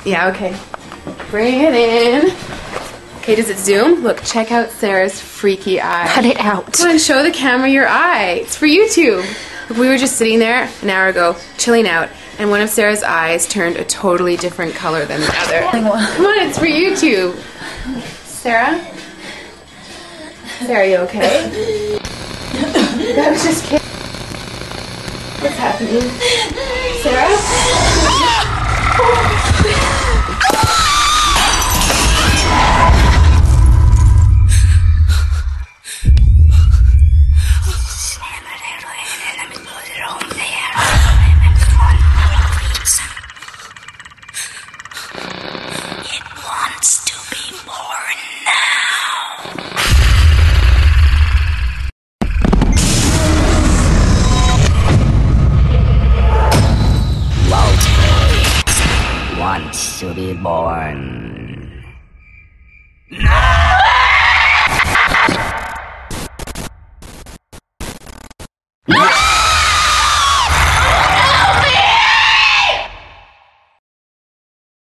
Yeah, okay. Bring it in. Okay, does it zoom? Look, check out Sarah's freaky eye. Cut it out. Come on, show the camera your eye. It's for YouTube. Look, we were just sitting there an hour ago, chilling out, and one of Sarah's eyes turned a totally different color than the other. Come on, it's for YouTube. Sarah? Sarah, you okay? That was just kidding. What's happening? Sarah? Wants to be born.